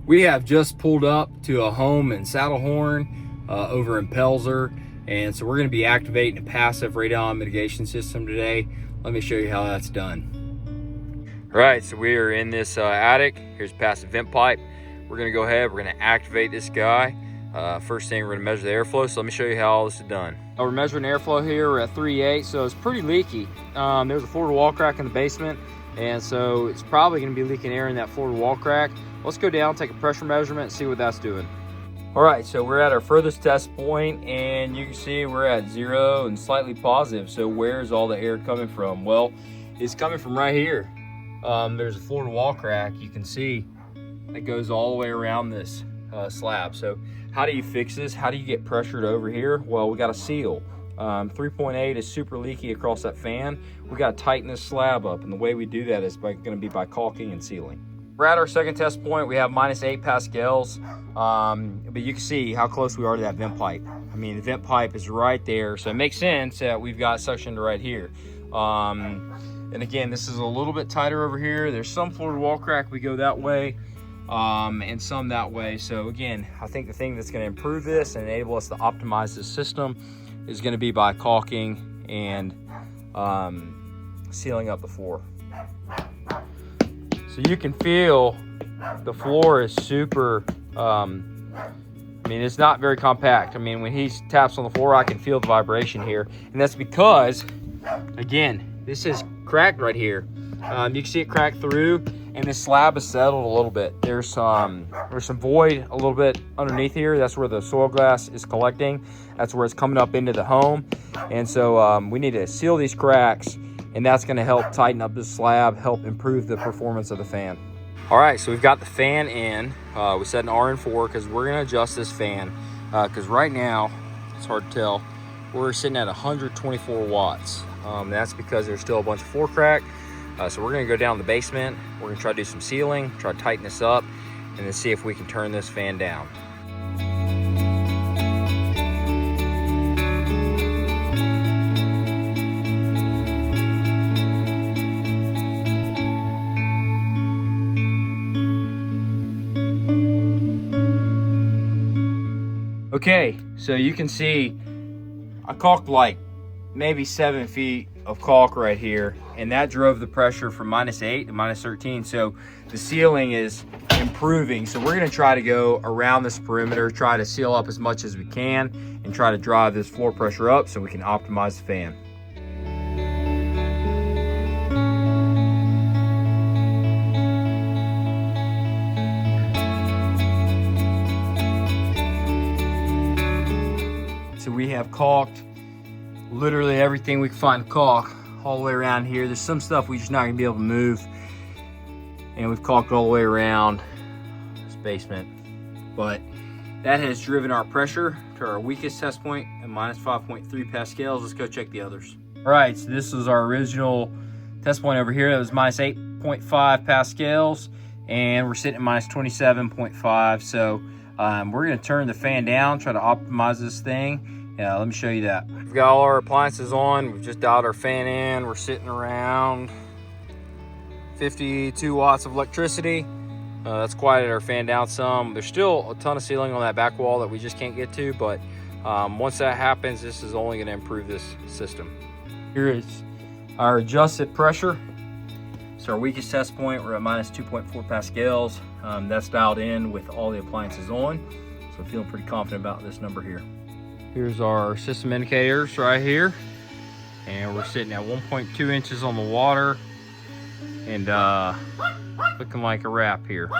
We have just pulled up to a home in Saddlehorn over in Pelzer, and so we're going to be activating a passive radon mitigation system today. Let me show you how that's done. All right, so we are in this attic. Here's a passive vent pipe. We're going to go ahead, we're going to activate this guy. First thing, we're going to measure the airflow, so let me show you how all this is done. We're measuring airflow here. We're at 3.8, so it's pretty leaky. There's a floor-to-wall crack in the basement, and so it's probably going to be leaking air in that floor-to-wall crack. Let's go down, take a pressure measurement, and see what that's doing. All right, so we're at our furthest test point, and you can see we're at 0 and slightly positive. So where's all the air coming from? Well, it's coming from right here. There's a floor-to-wall crack. You can see it goes all the way around this slab. So how do you fix this? How do you get pressured over here? Well, we got a seal. 3.8 is super leaky across that fan. We got to tighten this slab up, and the way we do that is going to be by caulking and sealing. We're at our second test point. We have -8 pascals, but you can see how close we are to that vent pipe. I mean, the vent pipe is right there, so it makes sense that we've got suction to right here. And again, this is a little bit tighter over here. There's some floor-to-wall crack, we go that way, and some that way. So again, I think the thing that's going to improve this and enable us to optimize this system is going to be by caulking and sealing up the floor. So you can feel the floor is super, I mean, it's not very compact. I mean, when he taps on the floor, I can feel the vibration here. And that's because, again, this is cracked right here. You can see it cracked through, and this slab is settled a little bit. There's some void a little bit underneath here. That's where the soil gas is collecting. That's where it's coming up into the home. And so we need to seal these cracks, and that's going to help tighten up this slab, help improve the performance of the fan. All right, so we've got the fan in. We set an RN4 because we're going to adjust this fan because right now, it's hard to tell, we're sitting at 124 watts. That's because there's still a bunch of floor crack. So we're going to go down the basement. We're going to try to do some sealing, try to tighten this up, and then see if we can turn this fan down. Okay, so you can see I caulked like maybe 7 feet of caulk right here, and that drove the pressure from -8 to -13. So the sealing is improving. So we're gonna try to go around this perimeter, try to seal up as much as we can, and try to drive this floor pressure up so we can optimize the fan. So we have caulked literally everything we can find caulk all the way around here. There's some stuff we're just not gonna be able to move, and we've caulked all the way around this basement. But that has driven our pressure to our weakest test point at -5.3 pascals. Let's go check the others. All right, so this was our original test point over here. That was -8.5 pascals, and we're sitting at -27.5. So we're gonna turn the fan down, try to optimize this thing. Yeah, let me show you that. We've got all our appliances on. We've just dialed our fan in. We're sitting around 52 watts of electricity. That's quieted our fan down some. There's still a ton of sealing on that back wall that we just can't get to, but once that happens, this is only gonna improve this system. Here is our adjusted pressure. So our weakest test point, we're at -2.4 pascals. That's dialed in with all the appliances on. So I'm feeling pretty confident about this number here. Here's our system indicators right here. And we're sitting at 1.2 inches on the water and looking like a wrap here.